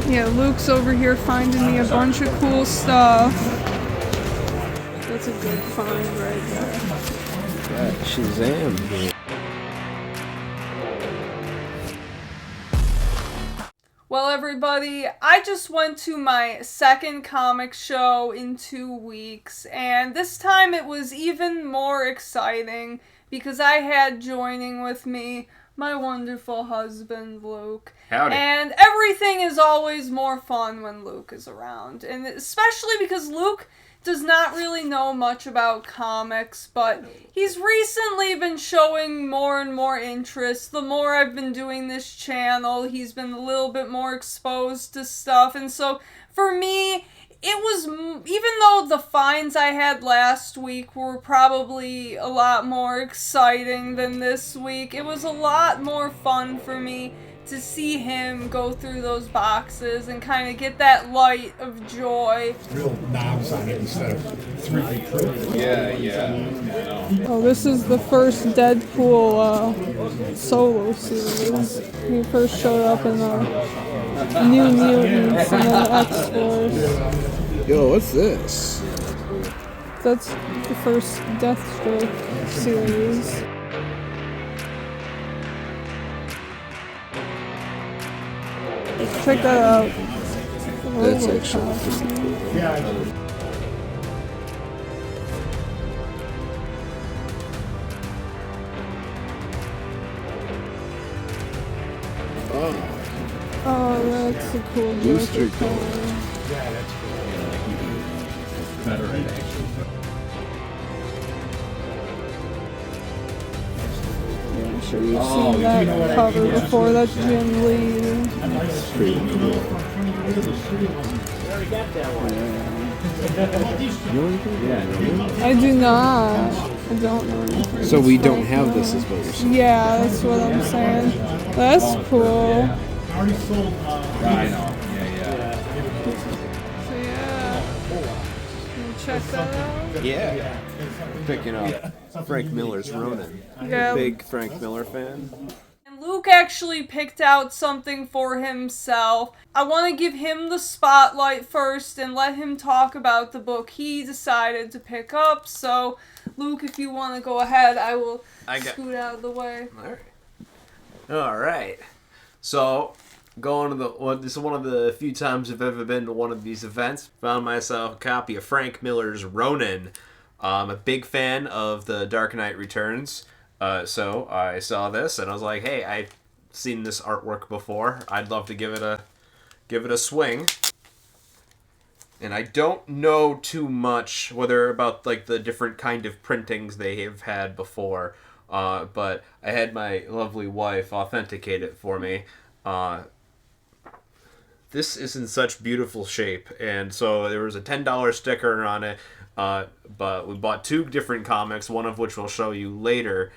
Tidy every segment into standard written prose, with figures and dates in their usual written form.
Yeah, Luke's over here finding me a bunch of cool stuff. That's a good find right there. Got Shazam here. Well, everybody, I just went to my second comic show in 2 weeks, and this time it was even more exciting because I had joining with me my wonderful husband, Luke. Howdy. And everything is always more fun when Luke is around, and especially because Luke does not really know much about comics, but he's recently been showing more and more interest. The more I've been doing this channel, he's been a little bit more exposed to stuff, and so for me, it was, even though the finds I had last week were probably a lot more exciting than this week, it was a lot more fun for me to see him go through those boxes and kind of get that light of joy. Real knobs on it instead of 3D printed. Yeah. Oh, this is the first Deadpool solo series. He first showed up in New Mutants and then X-Force. Yo, what's this? That's the first Deathstroke series. Check that out. That's actually interesting. Oh, that's a cool Booster Joker card. color. Yeah, that's cool. Better in action. Yeah, I'm sure you've seen that cover before. That's Jim Lee. It's pretty cool. You know anything about Ronin? I do not. I don't know anything. So we don't have this, is what you're saying? Yeah, that's what I'm saying. That's cool. Already sold. I know. Yeah. So yeah, you check that out. Yeah. Picking up Frank Miller's Ronin. Yeah. Big Frank Miller fan. And Luke actually picked out something for himself. I want to give him the spotlight first and let him talk about the book he decided to pick up. So, Luke, if you want to go ahead, I will scoot out of the way. All right. So, this is one of the few times I've ever been to one of these events. Found myself a copy of Frank Miller's Ronin. I'm a big fan of The Dark Knight Returns. So I saw this and I was like, hey, I've seen this artwork before. I'd love to give it a swing. And I don't know too much whether about like the different kind of printings they have had before. But I had my lovely wife authenticate it for me. This is in such beautiful shape, and so there was a $10 sticker on it. But we bought 2 different comics, one of which we'll show you later.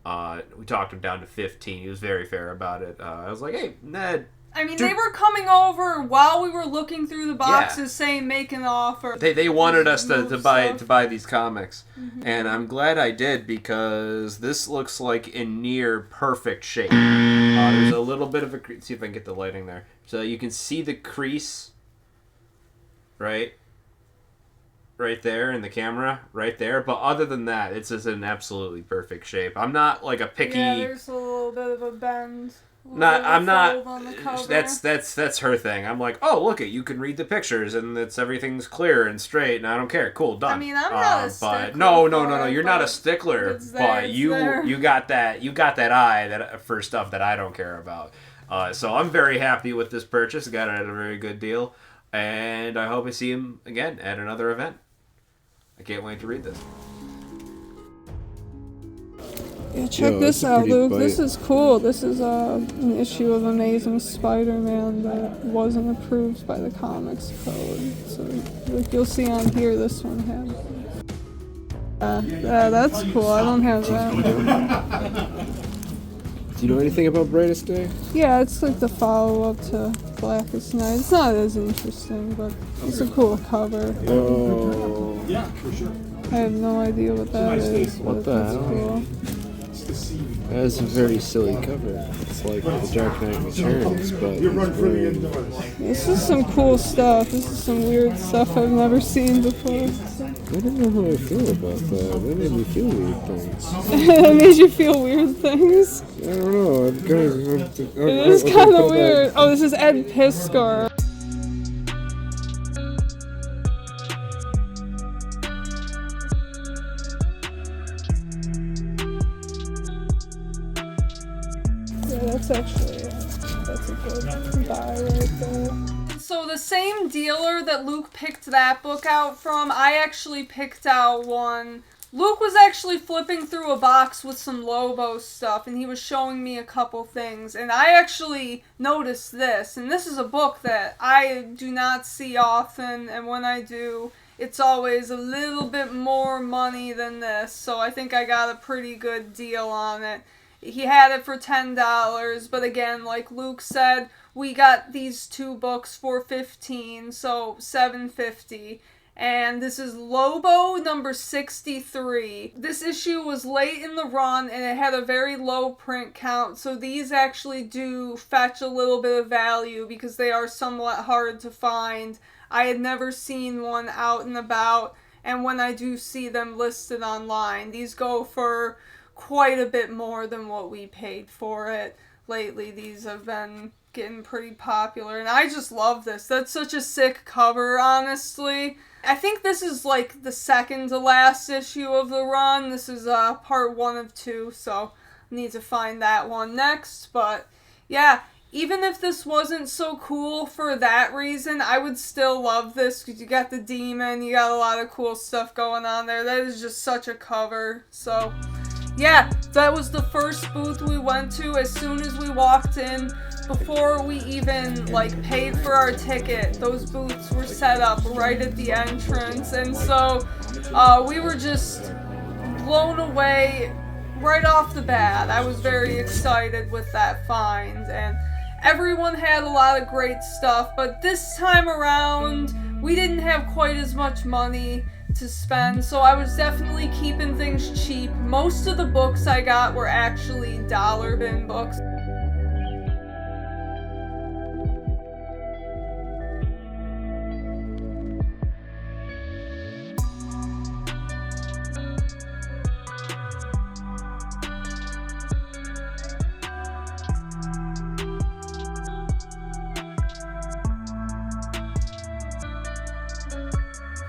We talked him down to 15. He was very fair about it. I was like, hey, Ned. I mean, they were coming over while we were looking through the boxes, saying make an offer. They wanted us to buy these comics, and I'm glad I did because this looks like in near perfect shape. There's a little bit of a see if I can get the lighting there, so you can see the crease, right there in the camera, right there. But other than that, it's just in absolutely perfect shape. I'm not like a picky. Yeah, there's a little bit of a bend. I'm not. That's her thing. I'm like, oh, look it, you can read the pictures and everything's clear and straight, and I don't care. Cool, done. I mean, I'm not a stickler. But no. You're not a stickler, but you got that eye for stuff that I don't care about. So I'm very happy with this purchase. Got it at a very good deal, and I hope I see him again at another event. I can't wait to read this. Yeah, check this out, Luke. This is cool. This is an issue of Amazing Spider-Man that wasn't approved by the Comics Code. So, like you'll see on here, this one has. Yeah, that's cool. I don't have that one. Do you know anything about Brightest Day? Yeah, it's like the follow-up to Blackest Night. It's not as interesting, but it's a cool cover. Oh. Yeah, for sure. I have no idea what that is. What the hell? Cool. That's a very silly cover. It's like The Dark Knight Returns, but he's wearing... This is some cool stuff. This is some weird stuff I've never seen before. I don't know how I feel about that. That made me feel weird things. It made you feel weird things? I don't know. It is kind of weird. Oh, this is Ed Piskor. That's a good buy right there. So the same dealer that Luke picked that book out from, I actually picked out one. Luke was actually flipping through a box with some Lobo stuff, and he was showing me a couple things, and I actually noticed this, and this is a book that I do not see often, and when I do, it's always a little bit more money than this, so I think I got a pretty good deal on it. He had it for $10, but again, like Luke said, we got these two books for $15, so $7.50. And this is Lobo number 63. This issue was late in the run, and it had a very low print count, so these actually do fetch a little bit of value because they are somewhat hard to find. I had never seen one out and about, and when I do see them listed online, these go for quite a bit more than what we paid for it. Lately, these have been getting pretty popular, and I just love this. That's such a sick cover, honestly. I think this is like the second to last issue of the run. This is part 1 of 2, so I need to find that one next. But yeah, even if this wasn't so cool for that reason, I would still love this because you got the demon, you got a lot of cool stuff going on there. That is just such a cover. So yeah, that was the first booth we went to as soon as we walked in. Before we even paid for our ticket, those booths were set up right at the entrance, and so we were just blown away right off the bat. I was very excited with that find, and everyone had a lot of great stuff, but this time around we didn't have quite as much money to spend, so I was definitely keeping things cheap. Most of the books I got were actually dollar bin books.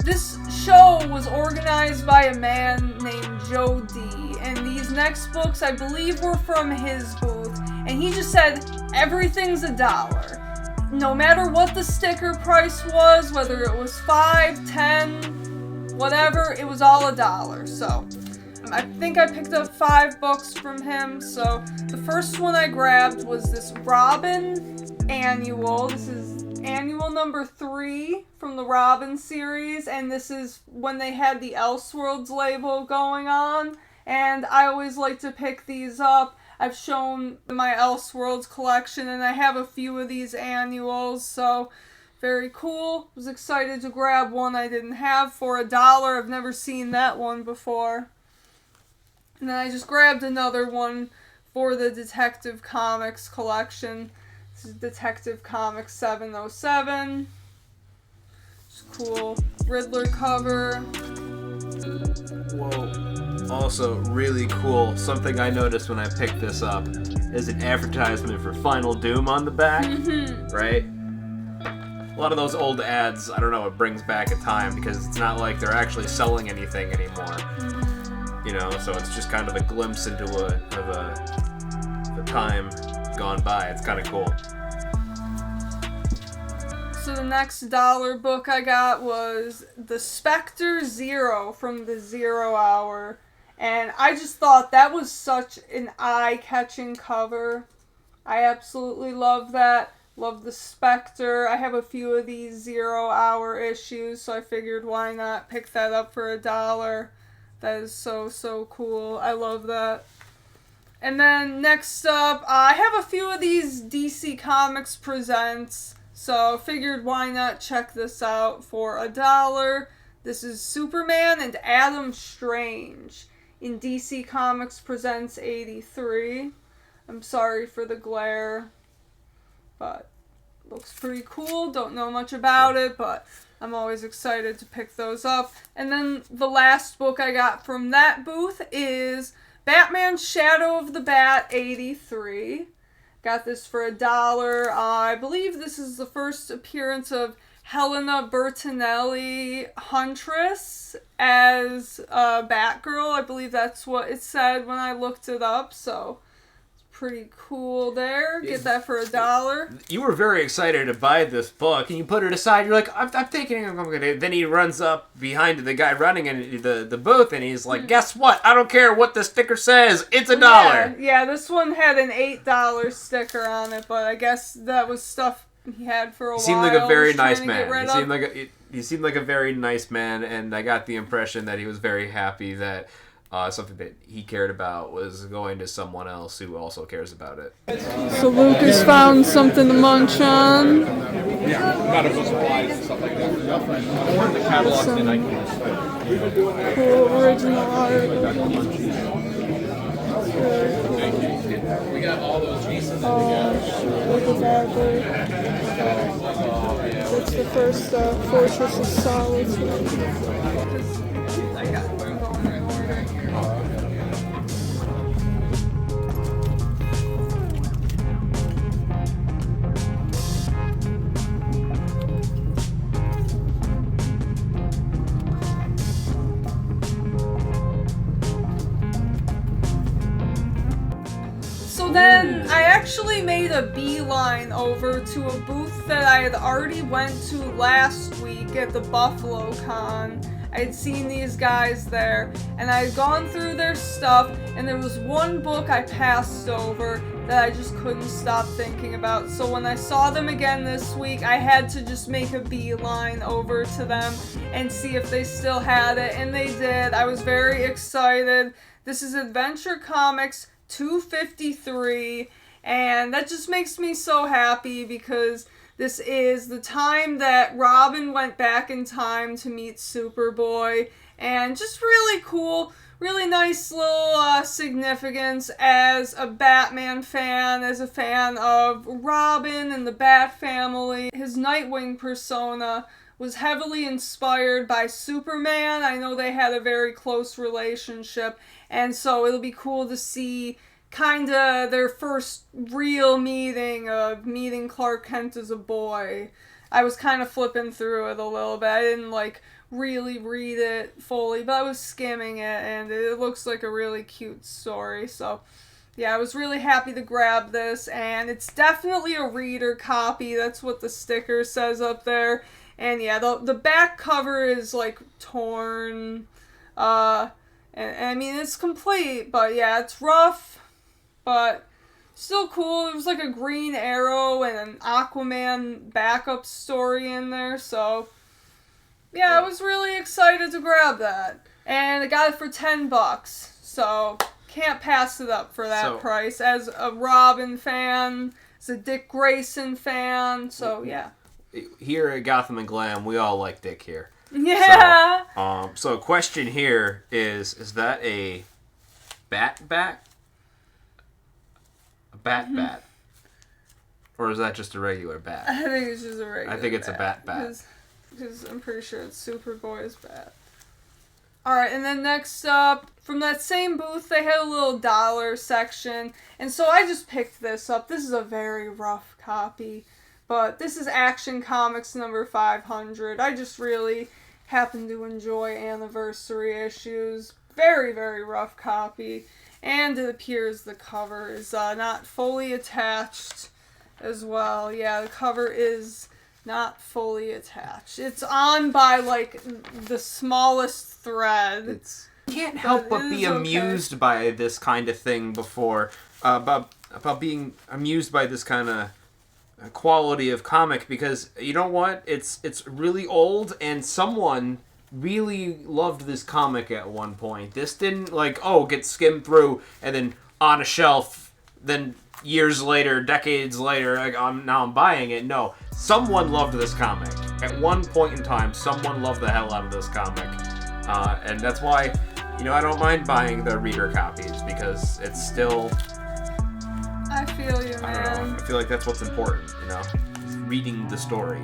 This show was organized by a man named Joe D, and these next books I believe were from his booth, and he just said everything's $1. No matter what the sticker price was, whether it was $5, $10, whatever, it was all $1. So I think I picked up 5 books from him. So the first one I grabbed was this Robin annual. This is annual number 3 from the Robin series, and this is when they had the Elseworlds label going on, and I always like to pick these up. I've shown my Elseworlds collection, and I have a few of these annuals, so very cool. Was excited to grab one I didn't have for $1. I've never seen that one before. And then I just grabbed another one for the Detective Comics collection. This is Detective Comics 707. It's cool. Riddler cover. Whoa. Also, really cool. Something I noticed when I picked this up is an advertisement for Final Doom on the back. Right? A lot of those old ads, I don't know, it brings back a time because it's not like they're actually selling anything anymore. You know, so it's just kind of a glimpse into a time gone by. It's kind of cool. So the next dollar book I got was The Spectre Zero from the 0 Hour. And I just thought that was such an eye-catching cover. I absolutely love that. Love the Spectre. I have a few of these 0 Hour issues, so I figured why not pick that up for $1. That is so, so cool. I love that. And then next up, I have a few of these DC Comics Presents, so figured why not check this out for $1. This is Superman and Adam Strange. in DC Comics Presents 83. I'm sorry for the glare, but looks pretty cool. Don't know much about it, but I'm always excited to pick those up. And then the last book I got from that booth is Batman Shadow of the Bat 83. Got this for $1. I believe this is the first appearance of Helena Bertinelli Huntress as Batgirl. I believe that's what it said when I looked it up, so it's pretty cool there. Get that for $1. You were very excited to buy this book, and you put it aside. You're like, I'm thinking I'm going to... Then he runs up behind the guy running in the booth, and he's like, guess what? I don't care what the sticker says. It's $1. Yeah, this one had an $8 sticker on it, but I guess that was stuff he had for a while. He seemed like a very nice man. He seemed like a very nice man, and I got the impression that he was very happy that something that he cared about was going to someone else who also cares about it. So Luke has found something to munch on. Yeah, medical supplies and stuff like that. The catalogs and I can Cool original art. We got all those pieces. Look at that. That's the first Fortress of Solitude. Then I actually made a beeline over to a booth that I had already went to last week at the Buffalo Con. I had seen these guys there, and I had gone through their stuff, and there was one book I passed over that I just couldn't stop thinking about. So when I saw them again this week, I had to just make a beeline over to them and see if they still had it, and they did. I was very excited. This is Adventure Comics 253, and that just makes me so happy because this is the time that Robin went back in time to meet Superboy, and just really cool, really nice little significance as a Batman fan, as a fan of Robin and the Bat family. His Nightwing persona was heavily inspired by Superman. I know they had a very close relationship, and so it'll be cool to see kinda their first real meeting of meeting Clark Kent as a boy. I was kind of flipping through it a little bit. I didn't really read it fully, but I was skimming it, and it looks like a really cute story. So yeah, I was really happy to grab this, and it's definitely a reader copy. That's what the sticker says up there. And yeah, the back cover is torn, and I mean it's complete, but yeah, it's rough, but still cool. There was a Green Arrow and an Aquaman backup story in there, so yeah, I was really excited to grab that, and I got it for $10, so can't pass it up for that price. As a Robin fan, as a Dick Grayson fan, so yeah. Here at Gotham&Glam, we all like Dick here. Yeah. So question here is that a bat? A bat? Or is that just a regular bat? I think it's just a regular I think it's a bat. Because I'm pretty sure it's Superboy's bat. Alright, and then next up, from that same booth, they had a little dollar section. And so I just picked this up. This is a very rough copy. But this is Action Comics number 500. I just really happen to enjoy anniversary issues. Very, very rough copy. And it appears the cover is not fully attached as well. Yeah, the cover is not fully attached. It's on by, the smallest thread. Can't help but be amused by this kind of thing before. About being amused by this kind of quality of comic, because you know what, it's really old, and someone really loved this comic at one point. This didn't get skimmed through and then on a shelf, then years later, decades later, I'm buying it. No, someone loved this comic at one point in time. Someone loved the hell out of this comic, and that's why I don't mind buying the reader copies because it's still, I feel you, I don't know, man. I feel like that's what's important, reading the story.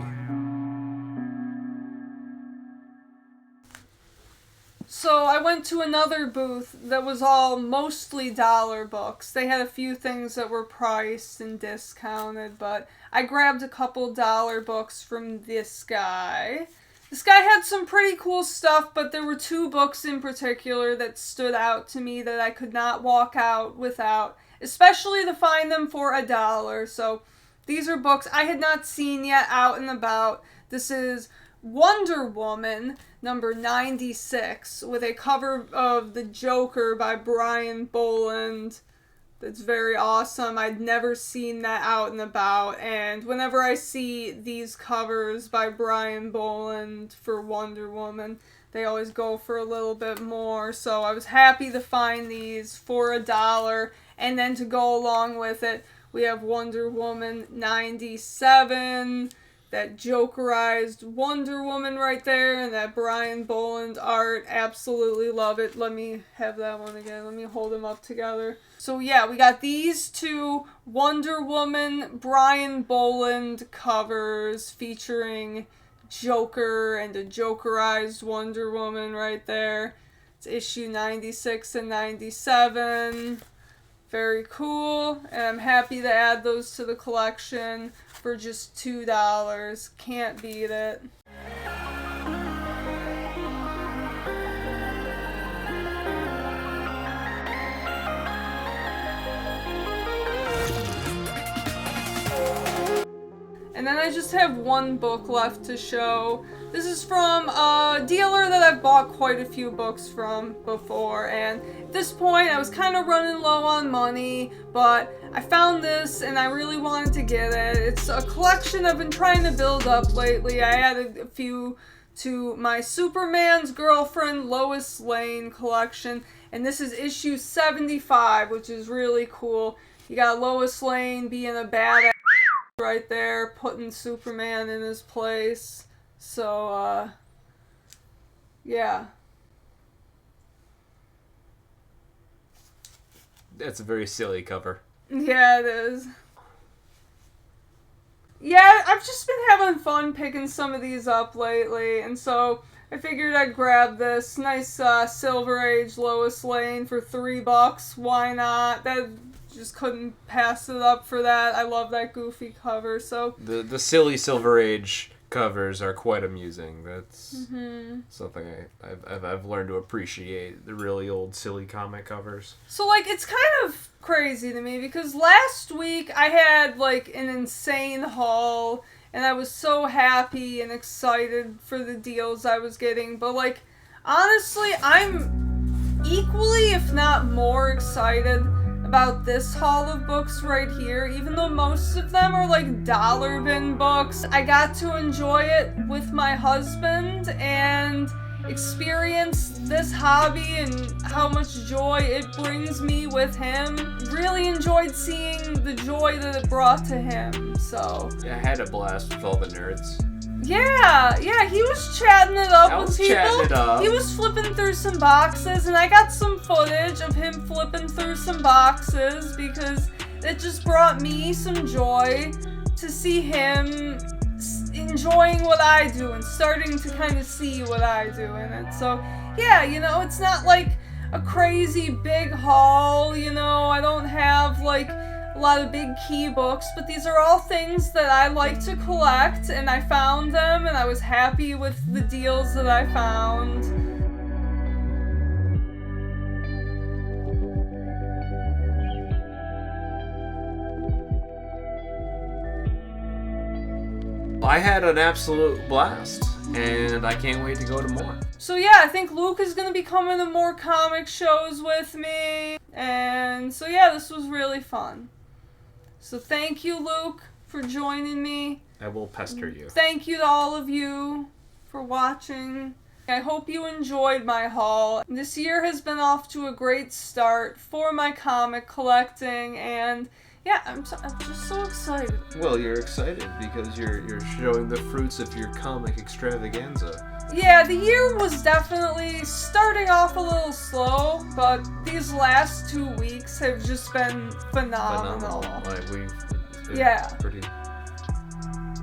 So I went to another booth that was all mostly dollar books. They had a few things that were priced and discounted, but I grabbed a couple dollar books from this guy. This guy had some pretty cool stuff, but there were 2 books in particular that stood out to me that I could not walk out without, especially to find them for $1. So these are books I had not seen yet out and about. This is Wonder Woman, number 96, with a cover of The Joker by Brian Boland. That's very awesome. I'd never seen that out and about, and whenever I see these covers by Brian Boland for Wonder Woman, they always go for a little bit more, so I was happy to find these for $1, and then to go along with it, we have Wonder Woman 97, that Jokerized Wonder Woman right there, and that Brian Boland art. Absolutely love it. Let me have that one again. Let me hold them up together. So yeah, we got these 2 Wonder Woman Brian Boland covers featuring Joker and a Jokerized Wonder Woman right there. It's issue 96 and 97. Very cool, and I'm happy to add those to the collection for just $2. Can't beat it. And then I just have one book left to show. This is from a dealer that I've bought quite a few books from before, and at this point I was kind of running low on money, but I found this and I really wanted to get it. It's a collection I've been trying to build up lately. I added a few to my Superman's Girlfriend Lois Lane collection, and this is issue 75, which is really cool. You got Lois Lane being a badass right there, putting Superman in his place. So, yeah. That's a very silly cover. Yeah, it is. Yeah, I've just been having fun picking some of these up lately, and so I figured I'd grab this nice Silver Age Lois Lane for $3. Why not? That just couldn't pass it up for that. I love that goofy cover. So the silly Silver Age covers are quite amusing. That's something I've learned to appreciate, the really old silly comic covers. So, like, it's kind of crazy to me because last week I had, like, an insane haul and I was so happy and excited for the deals I was getting, but, like, honestly, I'm equally, if not more, excited about this haul of books right here. Even though most of them are like dollar bin books, I got to enjoy it with my husband and experience this hobby and how much joy it brings me with him. Really enjoyed seeing the joy that it brought to him, so. Yeah, I had a blast with all the nerds. Yeah, he was chatting it up with people. Chatting it up. He was flipping through some boxes, and I got some footage of him flipping through some boxes because it just brought me some joy to see him enjoying what I do and starting to kind of see what I do in it. So, yeah, it's not like a crazy big haul, I don't have like a lot of big key books, but these are all things that I like to collect, and I found them, and I was happy with the deals that I found. I had an absolute blast, and I can't wait to go to more. So yeah, I think Luke is going to be coming to more comic shows with me, and so yeah, this was really fun. So thank you, Luke, for joining me. I will pester you. Thank you to all of you for watching. I hope you enjoyed my haul. This year has been off to a great start for my comic collecting, and yeah, I'm just so excited. Well, you're excited because you're showing the fruits of your comic extravaganza. Yeah, the year was definitely starting off a little slow. but these last 2 weeks have just been phenomenal. Like we've Yeah. pretty.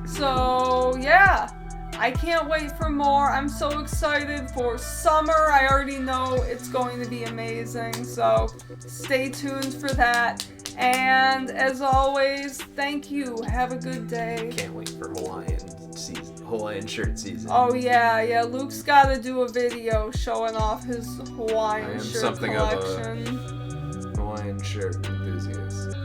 So yeah, I can't wait for more. I'm so excited for summer. I already know it's going to be amazing, so stay tuned for that. And as always, thank you. Have a good day. Can't wait for Hawaiian shirt season. Oh yeah, Luke's got to do a video showing off his Hawaiian shirt something collection. of a Hawaiian shirt enthusiast.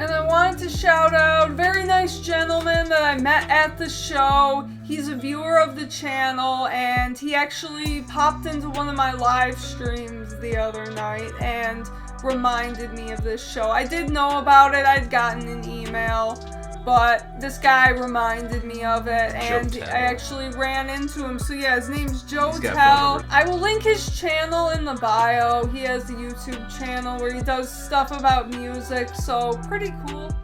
And I wanted to shout out a very nice gentleman that I met at the show. He's a viewer of the channel, and he actually popped into one of my live streams the other night and reminded me of this show. I did know about it, I'd gotten an email, but this guy reminded me of it, and I actually ran into him. So yeah, his name's Joe Tell. I will link his channel in the bio. He has a YouTube channel where he does stuff about music, so pretty cool.